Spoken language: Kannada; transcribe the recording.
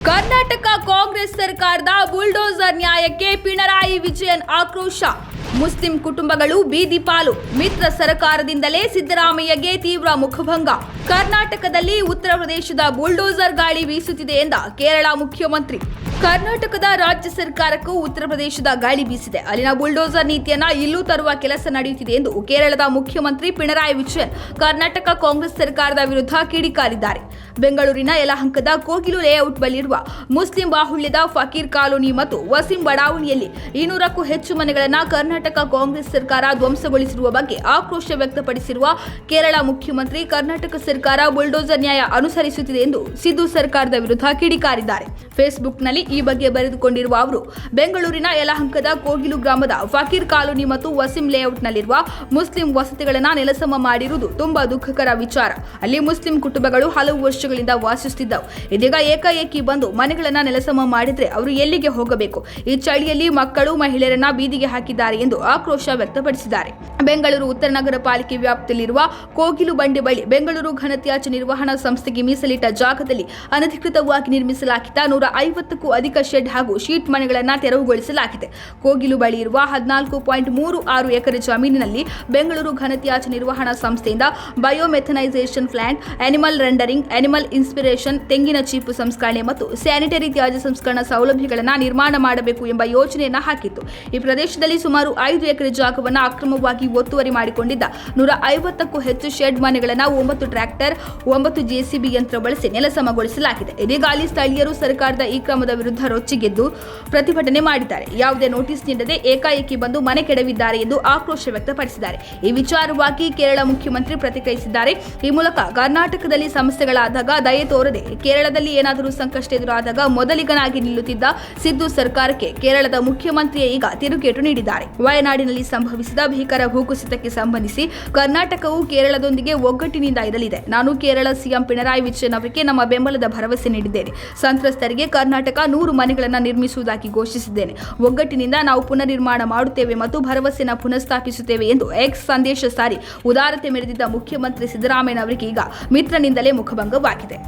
ಕರ್ನಾಟಕ ಕಾಂಗ್ರೆಸ್ ಸರ್ಕಾರದ ಬುಲ್ಡೋಸರ್ ನ್ಯಾಯಕ್ಕೆ ಪಿಣರಾಯಿ ವಿಜಯನ್ ಆಕ್ರೋಶ. ಮುಸ್ಲಿಂ ಕುಟುಂಬಗಳು ಬೀದಿ ಪಾಲು. ಮಿತ್ರ ಸರ್ಕಾರದಿಂದಲೇ ಸಿದ್ದರಾಮಯ್ಯಗೆ ತೀವ್ರ ಮುಖಭಂಗ. ಕರ್ನಾಟಕದಲ್ಲಿ ಉತ್ತರ ಪ್ರದೇಶದ ಬುಲ್ಡೋಸರ್ ಗಾಳಿ ಬೀಸುತ್ತಿದೆ ಎಂದ ಕೇರಳ ಮುಖ್ಯಮಂತ್ರಿ. ಕರ್ನಾಟಕದ ರಾಜ್ಯ ಸರ್ಕಾರಕ್ಕೂ ಉತ್ತರ ಪ್ರದೇಶದ ಗಾಳಿ ಬೀಸಿದೆ. ಅಲ್ಲಿನ ಬುಲ್ಡೋಸರ್ ನೀತಿಯನ್ನ ಇಲ್ಲೂ ತರುವ ಕೆಲಸ ನಡೆಯುತ್ತಿದೆ ಎಂದು ಕೇರಳದ ಮುಖ್ಯಮಂತ್ರಿ ಪಿಣರಾಯಿ ವಿಜಯನ್ ಕರ್ನಾಟಕ ಕಾಂಗ್ರೆಸ್ ಸರ್ಕಾರದ ವಿರುದ್ಧ ಕಿಡಿಕಾರಿದ್ದಾರೆ. ಬೆಂಗಳೂರಿನ ಯಲಹಂಕದ ಕೋಗಿಲು ಲೇಔಟ್ ಬಳಿಯಿರುವ ಮುಸ್ಲಿಂ ಬಾಹುಳ್ಯದ ಫಕೀರ್ ಕಾಲೋನಿ ಮತ್ತು ವಸೀಂ ಬಡಾವಣೆಯಲ್ಲಿ 200ಕ್ಕೂ ಹೆಚ್ಚು ಮನೆಗಳನ್ನು ಕರ್ನಾಟಕ ಕಾಂಗ್ರೆಸ್ ಸರ್ಕಾರ ಧ್ವಂಸಗೊಳಿಸಿರುವ ಬಗ್ಗೆ ಆಕ್ರೋಶ ವ್ಯಕ್ತಪಡಿಸಿರುವ ಕೇರಳ ಮುಖ್ಯಮಂತ್ರಿ ಕರ್ನಾಟಕ ಸರ್ಕಾರ ಬುಲ್ಡೋಸರ್ ನ್ಯಾಯ ಅನುಸರಿಸುತ್ತಿದೆ ಎಂದು ಸಿದ್ದು ಸರ್ಕಾರದ ವಿರುದ್ಧ ಕಿಡಿಕಾರಿದ್ದಾರೆ. ಫೇಸ್ಬುಕ್ನಲ್ಲಿ ಈ ಬಗ್ಗೆ ಬರೆದುಕೊಂಡಿರುವ ಅವರು, ಬೆಂಗಳೂರಿನ ಯಲಹಂಕದ ಕೋಗಿಲು ಗ್ರಾಮದ ಫಕೀರ್ ಕಾಲೋನಿ ಮತ್ತು ವಸೀಂ ಲೇಔಟ್ನಲ್ಲಿರುವ ಮುಸ್ಲಿಂ ವಸತಿಗಳನ್ನು ನೆಲಸಮ ಮಾಡಿರುವುದು ತುಂಬಾ ದುಃಖಕರ ವಿಚಾರ. ಅಲ್ಲಿ ಮುಸ್ಲಿಂ ಕುಟುಂಬಗಳು ಹಲವು ವರ್ಷಗಳಿಂದ ವಾಸಿಸುತ್ತಿದ್ದವು. ಇದೀಗ ಏಕಾಏಕಿ ಬಂದು ಮನೆಗಳನ್ನು ನೆಲಸಮ ಮಾಡಿದ್ರೆ ಅವರು ಎಲ್ಲಿಗೆ ಹೋಗಬೇಕು? ಈ ಚಳಿಯಲ್ಲಿ ಮಕ್ಕಳು, ಮಹಿಳೆಯರನ್ನ ಬೀದಿಗೆ ಹಾಕಿದ್ದಾರೆ ಎಂದು ಆಕ್ರೋಶ ವ್ಯಕ್ತಪಡಿಸಿದ್ದಾರೆ. ಬೆಂಗಳೂರು ಉತ್ತರ ನಗರ ಪಾಲಿಕೆ ವ್ಯಾಪ್ತಿಯಲ್ಲಿರುವ ಕೋಗಿಲು ಬಂಡೆ ಬಳಿ ಬೆಂಗಳೂರು ಘನತ್ಯಾಜ್ಯ ನಿರ್ವಹಣಾ ಸಂಸ್ಥೆಗೆ ಮೀಸಲಿಟ್ಟ ಜಾಗದಲ್ಲಿ ಅನಧಿಕೃತವಾಗಿ ನಿರ್ಮಿಸಲಾಗಿದ್ದ 150ಕ್ಕೂ ಅಧಿಕ ಶೆಡ್ ಹಾಗೂ ಶೀಟ್ ಮನೆಗಳನ್ನು ತೆರವುಗೊಳಿಸಲಾಗಿದೆ. ಕೋಗಿಲು ಬಳಿ ಇರುವ 14.36 ಎಕರೆ ಜಮೀನಿನಲ್ಲಿ ಬೆಂಗಳೂರು ಘನತ್ಯಾಜ್ಯ ನಿರ್ವಹಣಾ ಸಂಸ್ಥೆಯಿಂದ biomethanisation plant, animal rendering, animal inspiration, ತೆಂಗಿನ ಚೀಪು ಸಂಸ್ಕರಣೆ ಮತ್ತು ಸ್ಯಾನಿಟರಿ ತ್ಯಾಜ್ಯ ಸಂಸ್ಕರಣಾ ಸೌಲಭ್ಯಗಳನ್ನು ನಿರ್ಮಾಣ ಮಾಡಬೇಕು ಎಂಬ ಯೋಜನೆಯನ್ನು ಹಾಕಿತ್ತು. ಈ ಪ್ರದೇಶದಲ್ಲಿ ಸುಮಾರು 5 ಎಕರೆ ಜಾಗವನ್ನು ಅಕ್ರಮವಾಗಿ ಒತ್ತುವರಿ ಮಾಡಿಕೊಂಡಿದ್ದ 150ಕ್ಕೂ ಹೆಚ್ಚು ಶೆಡ್ ಮನೆಗಳನ್ನು 9 ಟ್ರ್ಯಾಕ್ಟರ್, 9 ಜೆಸಿಬಿ ಯಂತ್ರ ಬಳಸಿ ನೆಲಸಮಗೊಳಿಸಲಾಗಿದೆ. ಇದೀಗ ಅಲ್ಲಿ ಸ್ಥಳೀಯರು ಸರ್ಕಾರದ ಈ ಕ್ರಮದ ವಿರುದ್ಧ ರೊಚ್ಚಿಗೆದ್ದು ಪ್ರತಿಭಟನೆ ಮಾಡಿದ್ದಾರೆ. ಯಾವುದೇ ನೋಟಿಸ್ ನೀಡದೆ ಏಕಾಏಕಿ ಬಂದು ಮನೆ ಕೆಡವಿದ್ದಾರೆ ಎಂದು ಆಕ್ರೋಶ ವ್ಯಕ್ತಪಡಿಸಿದ್ದಾರೆ. ಈ ವಿಚಾರವಾಗಿ ಕೇರಳ ಮುಖ್ಯಮಂತ್ರಿ ಪ್ರತಿಕ್ರಿಯಿಸಿದ್ದಾರೆ. ಈ ಮೂಲಕ ಕರ್ನಾಟಕದಲ್ಲಿ ಸಮಸ್ಯೆಗಳಾದಾಗ ದಯೆ ತೋರದೆ ಕೇರಳದಲ್ಲಿ ಏನಾದರೂ ಸಂಕಷ್ಟ ಎದುರಾದಾಗ ಮೊದಲಿಗನಾಗಿ ನಿಲ್ಲುತ್ತಿದ್ದ ಸಿದ್ದು ಸರ್ಕಾರಕ್ಕೆ ಕೇರಳದ ಮುಖ್ಯಮಂತ್ರಿಯೇ ಈಗ ತಿರುಗೇಟು ನೀಡಿದ್ದಾರೆ. ವಯನಾಡಿನಲ್ಲಿ ಸಂಭವಿಸಿದ ಭೀಕರ ಭೂಕುಸಿತಕ್ಕೆ ಸಂಬಂಧಿಸಿ ಕರ್ನಾಟಕವು ಕೇರಳದೊಂದಿಗೆ ಒಗ್ಗಟ್ಟಿನಿಂದ ಇರಲಿದೆ. ನಾನು ಕೇರಳ ಸಿಎಂ ಪಿಣರಾಯಿ ವಿಜಯನ್ ಅವರಿಗೆ ನಮ್ಮ ಬೆಂಬಲದ ಭರವಸೆ ನೀಡಿದ್ದೇನೆ. ಸಂತ್ರಸ್ತರಿಗೆ ಕರ್ನಾಟಕ 100 ಮನೆಗಳನ್ನು ನಿರ್ಮಿಸುವುದಾಗಿ ಘೋಷಿಸಿದ್ದೇನೆ. ಒಗ್ಗಟ್ಟಿನಿಂದ ನಾವು ಪುನರ್ನಿರ್ಮಾಣ ಮಾಡುತ್ತೇವೆ ಮತ್ತು ಭರವಸೆಯನ್ನು ಪುನಃಸ್ಥಾಪಿಸುತ್ತೇವೆ ಎಂದು ಎಕ್ಸ್ ಸಂದೇಶ ಸಾರಿ ಉದಾರತೆ ಮೆರೆದಿದ್ದ ಮುಖ್ಯಮಂತ್ರಿ ಸಿದ್ದರಾಮಯ್ಯ ಅವರಿಗೆ ಈಗ ಮಿತ್ರನಿಂದಲೇ ಮುಖಭಂಗವಾಗಿದೆ.